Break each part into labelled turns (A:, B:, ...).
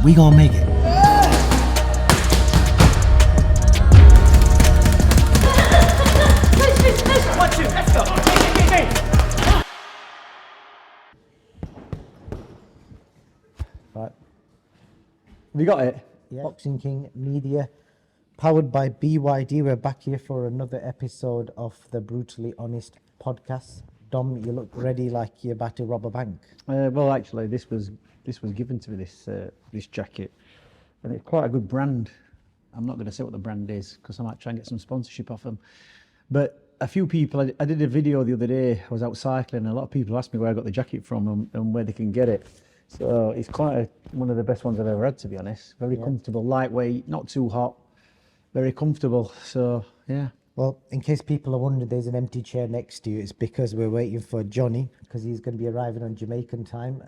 A: We gonna make it.
B: Right. Have you got it?
C: Yeah. Boxing King Media, powered by BYD. We're back here for another episode of the Brutally Honest podcast. Dom, you look ready like you're about to rob a bank.
B: Well, actually, this was given to me, this jacket, and it's quite a good brand. I'm not going to say what the brand is because I might try and get some sponsorship off them. But a few people, I did a video the other day. I was out cycling, and a lot of people asked me where I got the jacket from and where they can get it. So it's quite one of the best ones I've ever had, to be honest. Very comfortable, lightweight, not too hot, very comfortable. So yeah.
C: Well, in case people are wondering, there's an empty chair next to you. It's because we're waiting for Johnny, because he's going to be arriving on Jamaican time.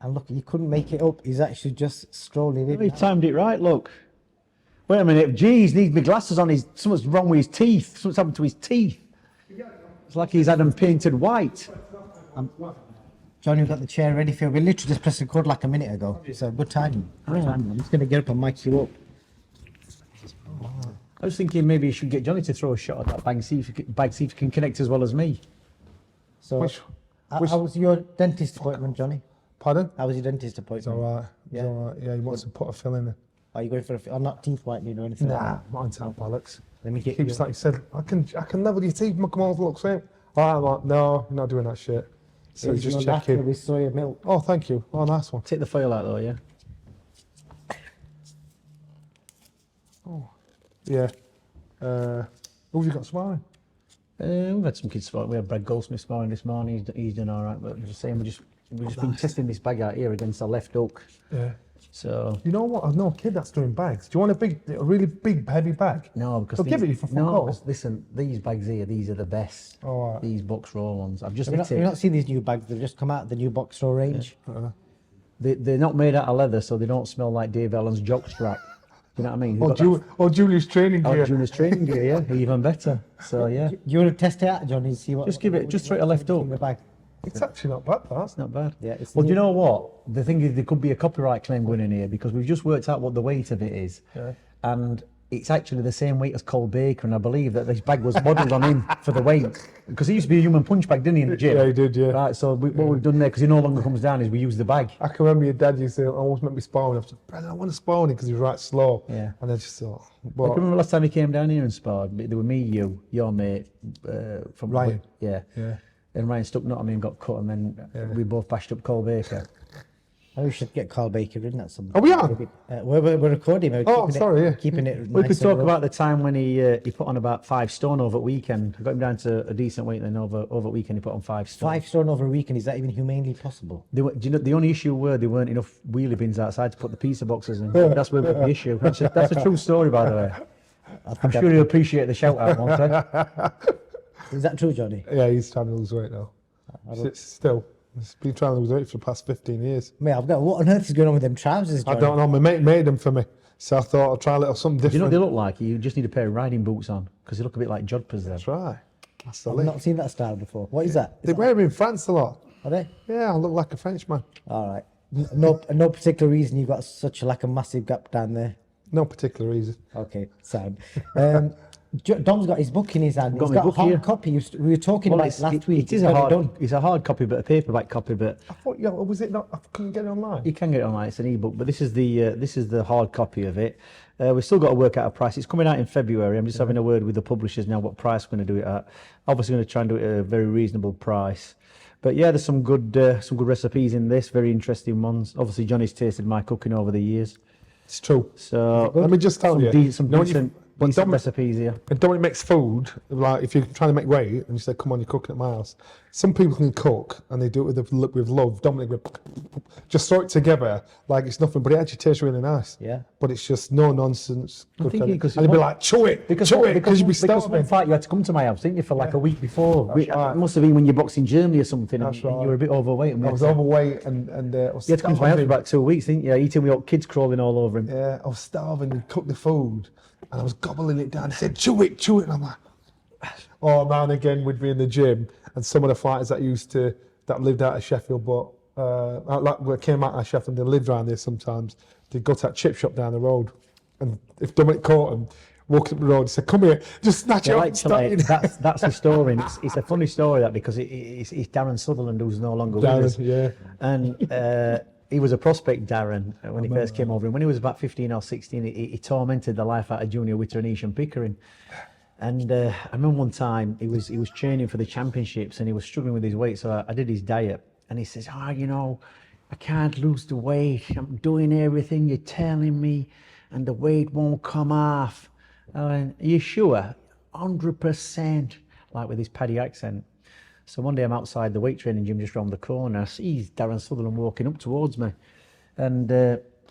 C: And look, he couldn't make it up. He's actually just strolling in.
B: He timed it right, look. Wait a minute, geez, needs my glasses on. Something's wrong with his teeth. Something's happened to his teeth. It's like he's had them painted white.
C: Johnny, we've got the chair ready for you. We literally just pressed record like a minute ago. So good timing. I'm just going to get up and mic you up.
B: I was thinking maybe you should get Johnny to throw a shot at that bag, see if he can connect as well as me.
C: So, how was your dentist appointment, Johnny?
D: Pardon?
C: How was your dentist appointment?
D: It's all right. Yeah. All right. Yeah, he wants to put a fill in there.
C: Are you going for a not teeth whitening or anything?
D: Nah, not into that bollocks.
C: Let me get
D: Keeps like you said, I can level your teeth, come on, look same. I'm like, no, you're not doing that shit. So
C: Here's
D: just
C: your
D: checking.
C: napkin with soya milk.
D: Oh, thank you. Oh, nice one.
B: Take the foil out though, yeah?
D: Oh, yeah. Who've you got smiling?
B: We've had some kids sparring. We had Brad Goldsmith sparring this morning. He's done all right. But I'm just saying, we've just been testing this bag out here against our left hook.
D: Yeah.
B: So
D: You know what? I know a kid that's doing bags. Do you want a really big, heavy bag?
B: no, because
D: They'll give it you for fuck
B: no.
D: all.
B: 'Cause listen, these bags here, these are the best.
D: All right.
B: These BOXRAW ones. I've just
C: Have
B: hit
C: you
B: it.
C: not seen these new bags? They've just come out of the new BOXRAW range.
B: They're not made out of leather, so they don't smell like Dave Allen's jockstrap. You know what I mean?
D: Or Julius training gear.
B: Julius training gear, yeah, even better. So yeah,
C: You want to test it out, Johnny? See what?
B: just throw it a left
C: in the
B: hook.
C: bag.
D: It's actually not bad, that.
B: That's not bad.
C: Yeah, it's
B: Well, do you
C: new.
B: know what? The thing is, there could be a copyright claim going in here because we've just worked out what the weight of it is, and it's actually the same weight as Cole Baker, and I believe that this bag was modelled on him for the weight because he used to be a human punch bag, didn't he, in the gym?
D: Yeah, he did, yeah.
B: Right. So what we've done there, because he no longer comes down, is we use the bag.
D: I can remember your dad used to almost make me sparring. I said, Brandon, I want to spar because he was right slow.
B: Yeah.
D: And I just thought,
B: I
D: but
B: can remember last time he came down here and sparred. There were me, you, your mate, from
D: Ryan.
B: Yeah.
D: yeah.
B: And Ryan stuck nut on me and got cut, and then we both bashed up Cole Baker.
C: Oh, we should get Carl Baker in at some.
D: Are we on?
C: We're recording. We're
D: Oh,
C: keeping
D: sorry, yeah.
C: Keeping it.
B: We
C: nice
B: could
C: and
B: talk
C: raw.
B: about the time when he put on about 5 stone over weekend. I got him down to a decent weight, and then over weekend he put on 5 stone.
C: 5 stone over a weekend. Is that even humanely possible?
B: Do you know, the only issue there weren't enough wheelie bins outside to put the pizza boxes in. That's where the issue. That's a true story, by the way. I'm sure he'll appreciate the shout out, won't he?
C: Is that true, Johnny?
D: Yeah, he's trying to lose weight now. Still. He's been trying to lose weight for the past 15 years.
C: Mate, what on earth is going on with them trousers, Johnny?
D: I don't know. My mate made them for me. So I thought I'd try a little something
B: Do you know
D: different.
B: what they look like? You just need a pair of riding boots on because they look a bit like jodhpurs then.
D: That's right. That's the
C: I've
D: link.
C: not seen that style before. What is that?
D: They wear them in France a lot.
C: Are they?
D: Yeah, I look like a Frenchman.
C: All right. No particular reason you've got such a massive gap down there.
D: No particular reason.
C: Okay, sound. Dom's got his book in his hand.
B: Got
C: He's
B: my
C: got a
B: book
C: hard
B: here.
C: copy. We were talking about it last week.
B: It is it's a hard copy, but a paperback copy. But
D: I thought, yeah, was it not? I couldn't get it online.
B: you can get it online. It's an ebook, but this is the hard copy of it. We've still got to work out a price. It's coming out in February. I'm just having a word with the publishers now what price we're going to do it at. Obviously, going to try and do it at a very reasonable price. But yeah, there's some good recipes in this. Very interesting ones. Obviously, Johnny's tasted my cooking over the years.
D: It's true.
B: So
D: Let me just tell you.
B: some
D: you know, when
B: decent
D: when Dominic-
B: recipes here.
D: When Dominic makes food, like if you're trying to make weight and you say, come on, you're cooking at my house. Some people can cook and they do it with love. Dominic would just throw it together like it's nothing, but it actually tastes really nice.
C: Yeah.
D: But it's just no nonsense.
B: I'm
D: Good
B: thinking
D: and
B: 'cause
D: you'd be like, chew it, because you'd be
B: one
D: starving.
B: fight you had to come to my house, didn't you, for like a week before?
D: right.
B: It must have been when you boxed in Germany or something,
D: That's
B: and
D: right.
B: you were a bit overweight. And
D: I was overweight and I was
B: You had to come to my house for
D: starving.
B: about 2 weeks, didn't you? Eating with kids crawling all over him.
D: Yeah, I was starving and cooked the food and I was gobbling it down. He said, chew it. And I'm like, oh man, again, we'd be in the gym and some of the fighters that lived out of Sheffield, but like we came out our chef and they lived around there sometimes. They'd go to that chip shop down the road, and if Dominic caught him walking up the road, he said, "Come here, just snatch it
B: Well,
D: up." And start
B: actually,
D: eating.
B: that's a story. And it's a funny story that because it's Darren Sutherland who's no longer with us.
D: Yeah.
B: And he was a prospect, Darren, when he first came over. And when he was about 15 or 16, he tormented the life out of Junior Witter and Pickering. And I remember one time he was training for the championships and he was struggling with his weight. So I did his diet, and he says, you know, I can't lose the weight. I'm doing everything you're telling me, and the weight won't come off. I went, are you sure? 100%, like with his Paddy accent. So one day I'm outside the weight training gym just round the corner. I see Darren Sutherland walking up towards me, and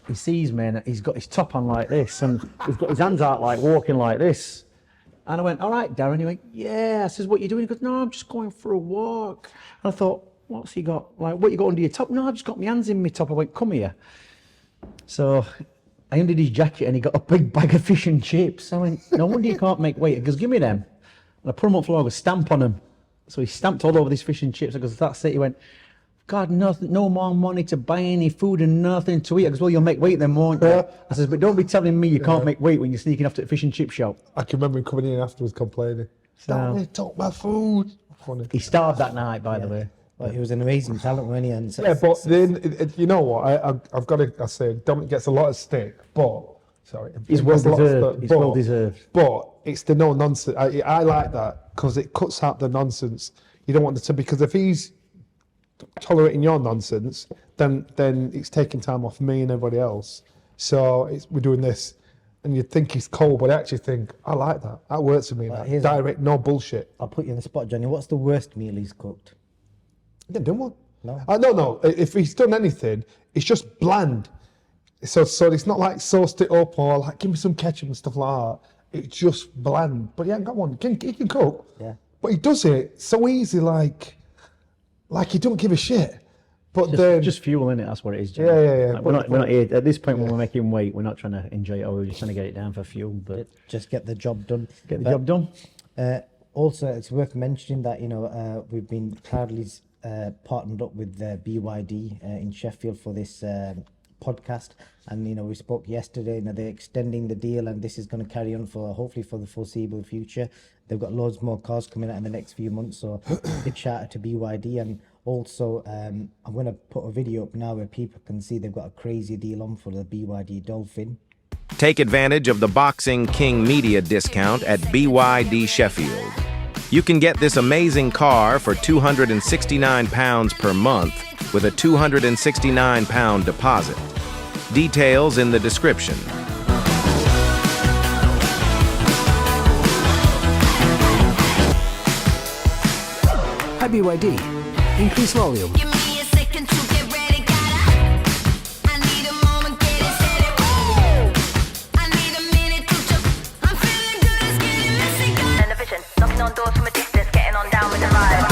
B: he sees me and he's got his top on like this, and he's got his hands out like walking like this. And I went, all right, Darren. He went, yeah. I says, what are you doing? He goes, no, I'm just going for a walk. And I thought, what's he got? Like, what you got under your top? No, I've just got my hands in my top. I went, come here. So I undid his jacket and he got a big bag of fish and chips. I went, no wonder you can't make weight. He goes, give me them. And I put them up floor, I go, stamp on them. So he stamped all over these fish and chips. I goes, that's it. He went, God, nothing, no more money to buy any food and nothing to eat. I goes, well, you'll make weight then, won't you? I says, but don't be telling me you can't make weight when you're sneaking off to the fish and chip shop.
D: I can remember him coming in afterwards complaining. Don't talk about food. Funny.
B: He starved that night, by the way.
C: Well, he was an amazing talent, wasn't he? And
D: Yeah, but then you know what? I've got to. I say Dominic gets a lot of stick, but sorry,
B: He's well deserved. It's well deserved.
D: But it's the no nonsense. I like that because it cuts out the nonsense. You don't want to, because if he's tolerating your nonsense, then it's taking time off me and everybody else. So we're doing this, and you think he's cold, but I actually think I like that. That works for me.
C: Well,
D: That. Direct, no bullshit.
C: I'll put you on the spot, Johnny. What's the worst meal he's cooked?
D: He didn't do one.
C: No.
D: No. If he's done anything, it's just bland. So it's not like sauced it up or like give me some ketchup and stuff like that. It's just bland. But he ain't got one. He can cook.
C: Yeah.
D: But he does it so easy, like he don't give a shit. But then
B: Just fuel in it. That's what it is. Jimmy.
D: Yeah.
B: Like, we're not here at this point when we're making weight. We're not trying to enjoy it. We're just trying to get it down for fuel. But
C: Just get the job done.
B: get the job done.
C: Also, it's worth mentioning that we've been proudly partnered up with BYD in Sheffield for this podcast, and we spoke yesterday. They're extending the deal, and this is going to carry on for hopefully for the foreseeable future. They've got loads more cars coming out in the next few months, so big shout out to BYD. And also I'm going to put a video up now where people can see they've got a crazy deal on for the BYD Dolphin.
A: Take advantage of the Boxing King media discount at BYD Sheffield. You can get this amazing car for £269 per month with a £269 deposit. Details in the description.
E: Hi BYD. Increase volume.
F: Give me a second to get ready, I need a moment, get it, set it, I need a minute to jump. I'm feeling good, it's getting messy,
G: And the vision, knocking on doors from a distance, getting on down with the vibe.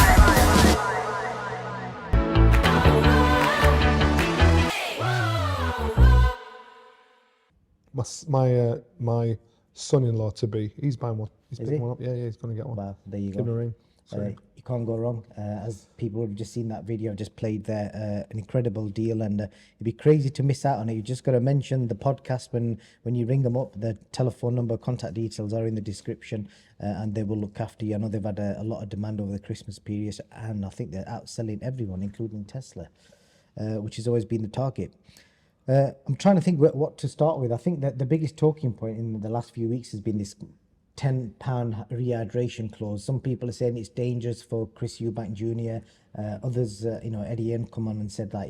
D: my son-in-law to be, he's buying one. He's
C: Is
D: picking
C: he?
D: one up. Yeah, he's going to get one.
C: Wow, there you
D: Give him
C: go.
D: a ring.
C: You can't go wrong. As people have just seen that video, just played there, an incredible deal, and it'd be crazy to miss out on it. You just got to mention the podcast when you ring them up. The telephone number, contact details are in the description, and they will look after you. I know they've had a lot of demand over the Christmas period, and I think they're outselling everyone, including Tesla, which has always been the target. I'm trying to think what to start with. I think that the biggest talking point in the last few weeks has been this £10 rehydration clause. Some people are saying it's dangerous for Chris Eubank Jr. Others, Eddie N come on and said that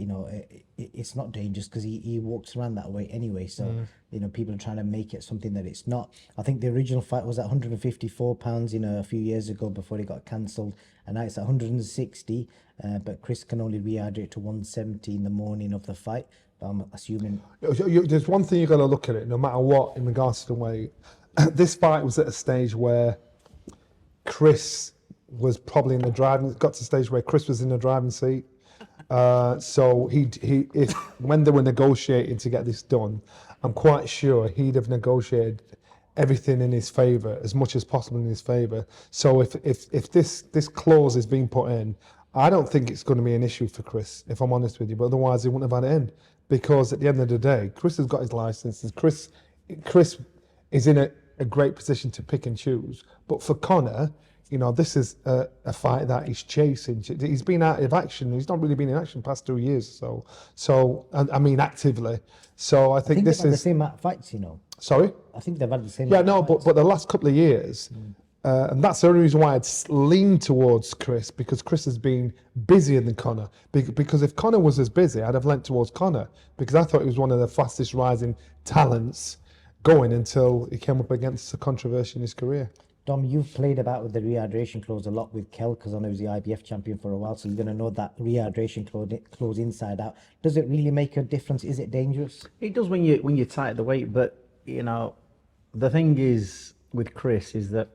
C: it's not dangerous because he walks around that way anyway. So people are trying to make it something that it's not. I think the original fight was at £154, a few years ago before it got cancelled, and now it's at 160. But Chris can only rehydrate to 170 in the morning of the fight. But I'm assuming
D: There's one thing you've got to look at it, no matter what, in regards to the weight. This fight was at a stage where Chris was probably in the driving. Got to the stage where Chris was in the driving seat. So if when they were negotiating to get this done, I'm quite sure he'd have negotiated everything in his favour, as much as possible in his favour. So if this clause is being put in, I don't think it's going to be an issue for Chris, if I'm honest with you. But otherwise, he wouldn't have had it in, because at the end of the day, Chris has got his licenses. Chris is in a great position to pick and choose. But for Conor, you know, this is a fight that he's chasing. He's been out of action. He's not really been in action past 2 years or so. So I mean, actively. So I think this
C: they've had the
D: is
C: same amount of fights, you know.
D: sorry.
C: I think they've had the same.
D: Yeah,
C: amount
D: no,
C: of
D: but
C: fights.
D: but the last couple of years, and that's the only reason why I'd lean towards Chris, because Chris has been busier than Conor. Because if Conor was as busy, I'd have leant towards Conor, because I thought he was one of the fastest rising talents going until he came up against a controversy in his career.
C: Dom, you've played about with the rehydration clause a lot with Kel, because I know he was the IBF champion for a while, so you're going to know that rehydration clause inside out. Does it really make a difference? Is it dangerous?
B: It does when you tighten the weight, but you know, the thing is with Chris is that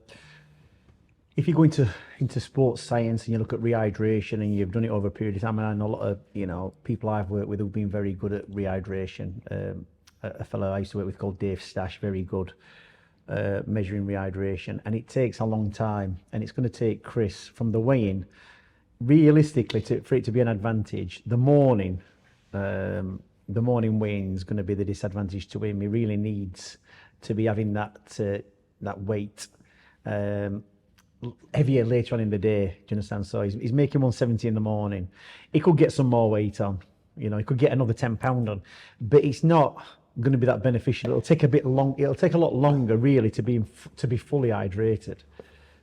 B: if you go into sports science and you look at rehydration and you've done it over a period of time, and I know a lot of people I've worked with who've been very good at rehydration. A fellow I used to work with called Dave Stash, very good. Measuring rehydration, and it takes a long time, and it's going to take Chris from the weigh-in realistically for it to be an advantage. The morning weigh-in is going to be the disadvantage to him. He really needs to be having that weight heavier later on in the day. Do you understand? So he's making 170 in the morning. He could get some more weight on, he could get another 10 pound on, but it's not going to be that beneficial. It'll take a lot longer really to be fully hydrated.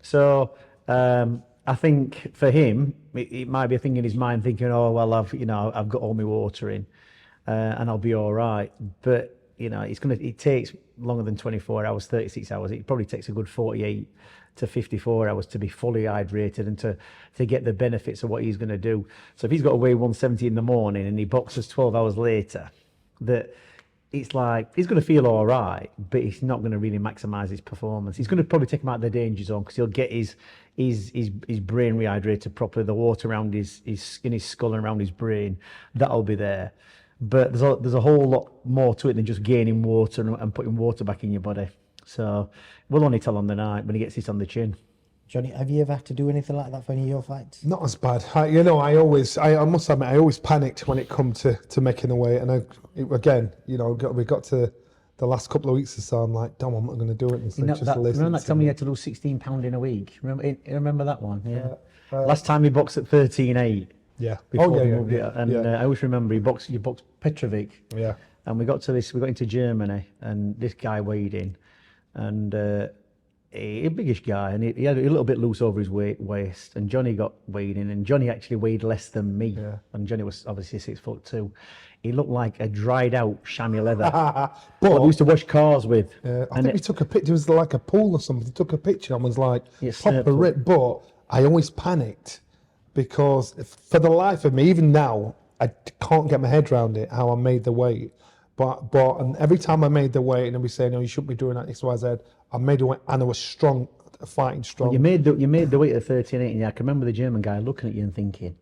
B: So I think for him it might be a thing in his mind thinking, oh well, I've got all my water in and I'll be all right. But it takes longer than 24 hours, 36 hours. It probably takes a good 48 to 54 hours to be fully hydrated and to get the benefits of what he's going to do. So if he's got to weigh 170 in the morning and he boxes 12 hours later, it's like he's going to feel all right, but he's not going to really maximise his performance. He's going to probably take him out of the danger zone because he'll get his brain rehydrated properly. The water around his skull and around his brain, that'll be there. But there's a whole lot more to it than just gaining water and putting water back in your body. So we'll only tell on the night when he gets it on the chin.
C: Johnny, have you ever had to do anything like that for any of your fights?
D: Not as bad. I must admit, I always panicked when it come to making the weight. And we got to the last couple of weeks or so, I'm like, damn, I'm not going to do it.
B: Remember that time you had to lose 16 pound in a week? Remember that one? Yeah. Last time he boxed at 13.8.
D: Yeah.
B: Before he moved it. And I always remember you boxed Petrovic.
D: Yeah.
B: And we got into Germany, and this guy weighed in, and a biggish guy, and he had a little bit loose over his waist, and Johnny got weighed in, and Johnny actually weighed less than me, and Johnny was obviously 6'2". He looked like a dried out chamois leather. But we used to wash cars with.
D: I think we took a picture. It was like a pool or something. We took a picture and was like proper ripped. But I always panicked because for the life of me, even now, I can't get my head around it how I made the weight. But and every time I made the weight, and we say, no, you shouldn't be doing that, X, Y, Z. I made the weight, and I was strong, fighting strong.
B: Well, you made the weight at 13.8, and I can remember the German guy looking at you and thinking,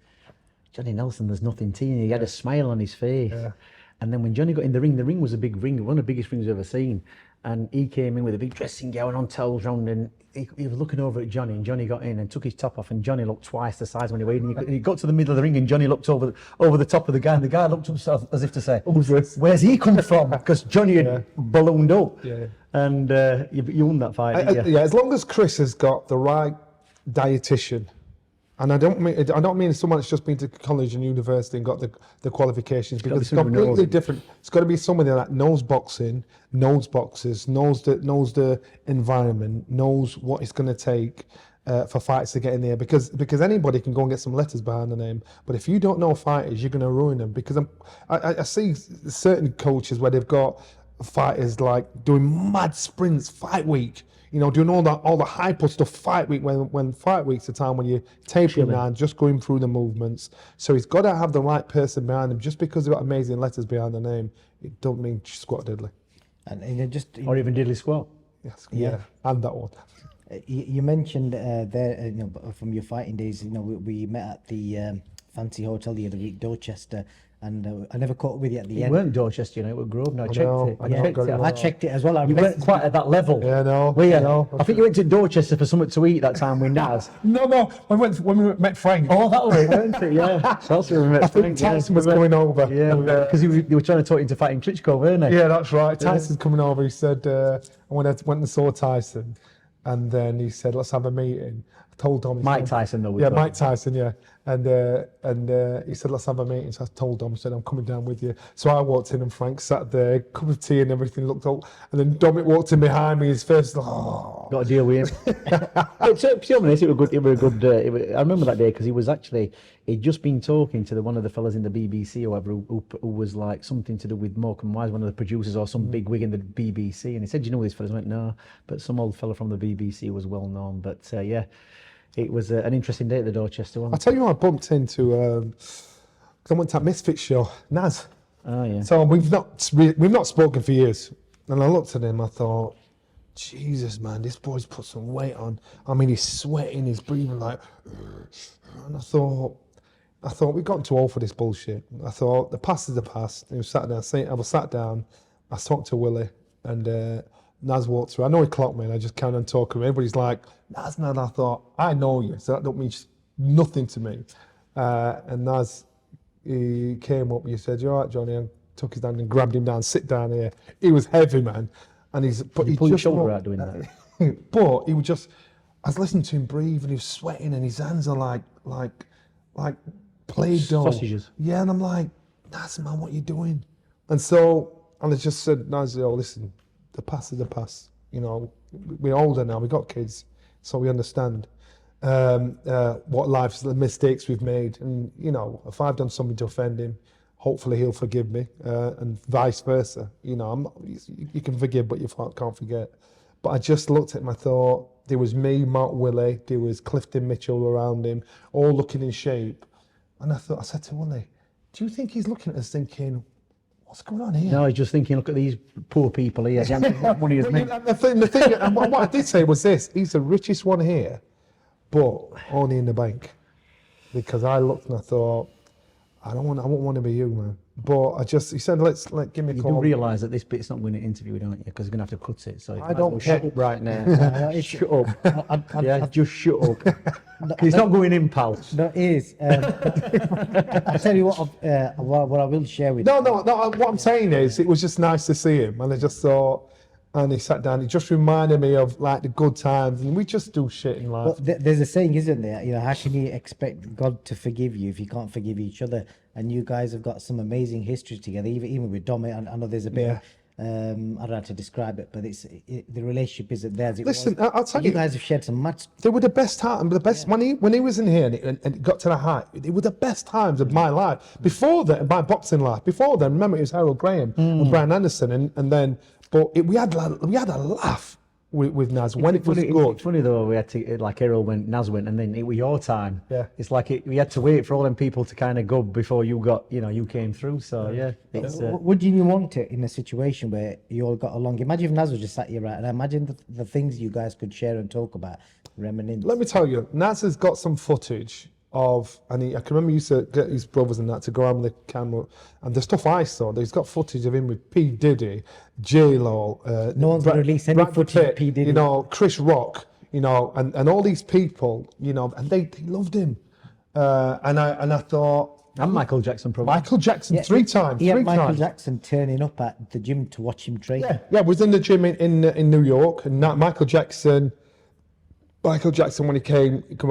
B: Johnny Nelson, there's nothing to you. He had a smile on his face. Yeah. And then when Johnny got in the ring was a big ring, one of the biggest rings I've ever seen. And he came in with a big dressing gown on, towels round, and he was looking over at Johnny, and Johnny got in and took his top off, and Johnny looked twice the size when he weighed in. And he got to the middle of the ring, and Johnny looked over the top of the guy, and the guy looked up as if to say, where's he come from? Because Johnny had ballooned up. Yeah. And you won that fight, didn't you?
D: Yeah, as long as Chris has got the right dietitian, and I don't mean someone that's just been to college and university and got the qualifications, because it's completely different. It's got to be somebody that knows boxing, knows boxers, knows the environment, knows what it's going to take for fights to get in there. Because anybody can go and get some letters behind the name, but if you don't know fighters, you're going to ruin them. Because I see certain coaches where they've got fighters like doing mad sprints fight week. Doing all the hyper stuff fight week, when fight week's the time when you're tapering down, just going through the movements. So he's got to have the right person behind him. Just because they've got amazing letters behind the name, it don't mean squat diddly.
C: And
B: or even diddly squat.
D: Yes, yeah, and that one.
C: You mentioned there, from your fighting days, we met at the fancy hotel the other week, Dorchester, and I never caught up with you at the
B: It
C: end.
B: weren't Dorchester, you know, it was Grosvenor. I checked
D: know,
B: it.
D: I know, got it
C: I checked it as well. I
B: You weren't quite at that level.
D: Yeah, I know,
B: Were you?
D: I know.
B: I think you went to Dorchester for something to eat that time with Naz.
D: No, when we met Frank.
B: Oh, that was it, weren't it? Yeah. That's where we met
D: I think
B: Frank, yeah.
D: Tyson was coming over.
B: Yeah, because they were trying to talk you into fighting Klitschko, weren't they?
D: Yeah, that's right. Tyson's coming over. He said, when I went and saw Tyson, and then he said, let's have a meeting. I told Dom.
B: Mike Tyson, though.
D: Yeah, Mike Tyson, yeah. And he said, let's have a meeting. So I told Dom, I said, I'm coming down with you. So I walked in and Frank sat there, cup of tea and everything, looked up. And then Dominic walked in behind me, his face, oh.
B: Got to deal with him. But to be honest, it was a good. I remember that day because he'd just been talking to one of the fellas in the BBC or whatever who was like something to do with Morecambe Wise, one of the producers or some big wig in the BBC. And he said, "Do you know this fella?" I went, "No," but some old fella from the BBC was well known. But yeah, it was an interesting day at the Dorchester one.
D: I'll tell you what I bumped into, 'cause I went to that Misfit show, Naz.
B: Oh yeah.
D: So we've not spoken for years. And I looked at him, I thought, Jesus, man, this boy's put some weight on. I mean, he's sweating, he's breathing like, and I thought we've gotten too old for this bullshit. I thought the past is the past. I was sat down, I talked to Willie, and Naz walked through. I know he clocked me, and I just carried on talking. Everybody's like, Naz. I thought, I know you, so that don't mean nothing to me. And Naz, he came up, he said, "You all right, Johnny?" And took his hand and grabbed him down, sit down here. He was heavy, man. And he
B: pulled your shoulder out doing that.
D: But he would just, I was listening to him breathe and he was sweating and his hands are like play dough.
B: Sausages.
D: Yeah, and I'm like, Naz, man, what are you doing? And I just said, Naz, listen, the past is the past. You know, we're older now, we've got kids, so we understand what life's, the mistakes we've made. And, you know, if I've done something to offend him, hopefully he'll forgive me, and vice versa. You know, you can forgive, but you can't forget. But I just looked at him, I thought, there was me, Mark Willie, there was Clifton Mitchell around him, all looking in shape. And I said to Willie, do you think he's looking at us thinking, what's going on here?
B: No, he's just thinking, look at these poor people here. Money is me.
D: The thing, and what I did say was this, he's the richest one here, but only in the bank. Because I looked and I thought, I won't want to be you, man. But he said, give me a call.
B: You do realise that this bit's not going to interview, don't you? Because you're going to have to cut it. So
D: I don't care.
B: shut up right now. Shut up. Just shut up. It's not going in, pal.
C: No, it is. I'll tell you what I will share with
D: No,
C: you.
D: what I'm saying is, it was just nice to see him. And I just thought, and he sat down, he just reminded me of like the good times. And we just do shit in life.
C: But there's a saying, isn't there? You know, how can you expect God to forgive you if you can't forgive each other? And you guys have got some amazing history together, even with Dominic. I know there's a bit of, I don't know how to describe it, but the relationship isn't there as it
D: Listen,
C: was.
D: I'll tell you,
C: You guys have shared some match.
D: they were the best time, when he was in here and it got to the height, they were the best times of my life. Before that, my boxing life. Before then, remember it was Harold Graham and Brian Anderson, and then, but we had a laugh with Naz when it was good.
B: It's funny though, we had to, like Errol went, Naz went, and then it was your time.
D: Yeah.
B: It's like we had to wait for all them people to kind of go before you got, you came through. So yeah, it's.
C: Would you want it in a situation where you all got along? Imagine if Naz was just sat here right, and imagine the things you guys could share and talk about, reminisce.
D: Let me tell you, Naz has got some footage of, and I can remember he used to get his brothers and that to go around with the camera, and the stuff I saw, he's got footage of him with P. Diddy, J-Lo,
C: No one's released any footage of P. Diddy.
D: You know, Chris Rock, you know, and all these people, you know, and they loved him. And I thought,
B: and Michael Jackson probably.
D: Michael Jackson three times.
C: He had
D: three
C: Michael
D: times.
C: Jackson turning up at the gym to watch him train.
D: Yeah, was in the gym in New York, and Michael Jackson, when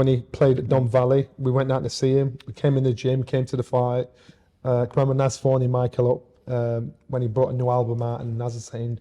D: he played at Don Valley, we went out to see him. We came in the gym, came to the fight. I remember Naz phoning Michael up when he brought a new album out, and Naz is saying,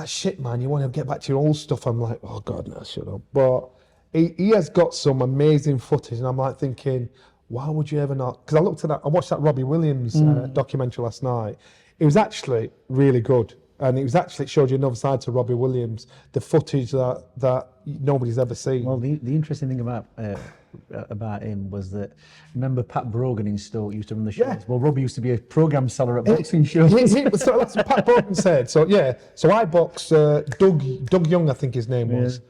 D: shit, man, you want to get back to your old stuff? I'm like, oh God, no, shut up. But he has got some amazing footage, and I'm like thinking, why would you ever not? Because I watched that Robbie Williams documentary last night. It was actually really good. And it showed you another side to Robbie Williams, the footage that nobody's ever seen.
B: Well, the interesting thing about him was that, remember Pat Brogan in Stoke used to run the shows?
D: Yeah.
B: Well, Robbie used to be a programme seller at boxing shows.
D: So that's what Pat Brogan said. So yeah, so I boxed Doug Young, I think his name was,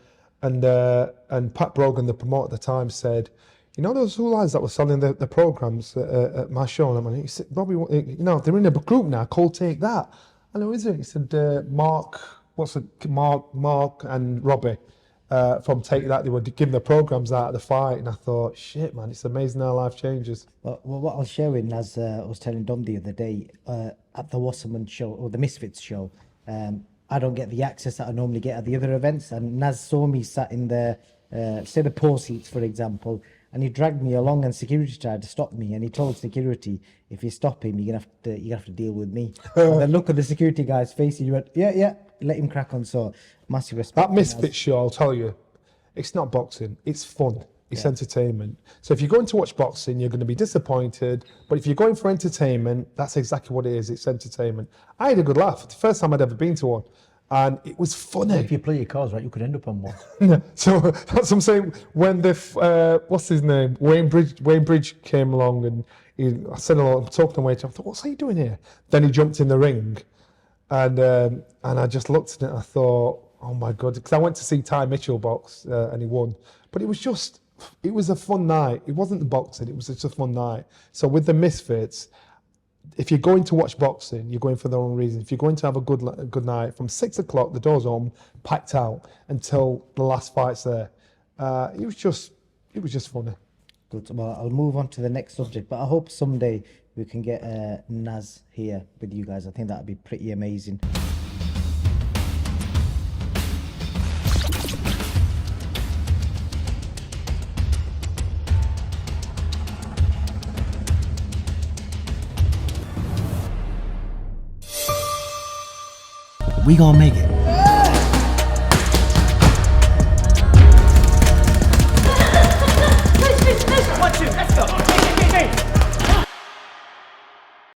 D: and Pat Brogan, the promoter at the time, said, You know those two lads that were selling the programs at my show? And I he said, Robbie, you know, they're in a group now called Take That. I know, is it? He said, Mark and Robbie from Take That, they were giving the programs out at the fight. And I thought, shit, man, it's amazing how life changes.
C: Well, what I'll share with Naz, I was telling Dom the other day, at the Wasserman show, or the Misfits show, I don't get the access that I normally get at the other events. And Naz saw me sat in the, say the poor seats, for example, and he dragged me along, and security tried to stop me, and he told security, if you stop him, you're gonna have to deal with me. And the look of the security guy's face, he went, yeah, let him crack on. So massive respect.
D: That Misfits show, I'll tell you, it's not boxing, it's fun. It's entertainment. So if you're going to watch boxing, you're going to be disappointed. But if you're going for entertainment, that's exactly what it is. It's entertainment. I had a good laugh. The first time I'd ever been to one. And it was funny.
B: If you play your cards right, you could end up on one.
D: So that's what I'm saying. When the, what's his name? Wayne Bridge came along, and I said hello, I'm talking to Wayne. I thought, what's he doing here? Then he jumped in the ring. And I just looked at it and I thought, oh my God. Because I went to see Ty Mitchell box and he won. But it was a fun night. It wasn't the boxing, it was just a fun night. So with the Misfits, if you're going to watch boxing, you're going for the wrong reason. If you're going to have a good night, from 6 o'clock, the doors home, packed out until the last fight's there. It was just funny.
C: Good. Well, I'll move on to the next subject, but I hope someday we can get Naz here with you guys. I think that'd be pretty amazing.
E: We gonna make it.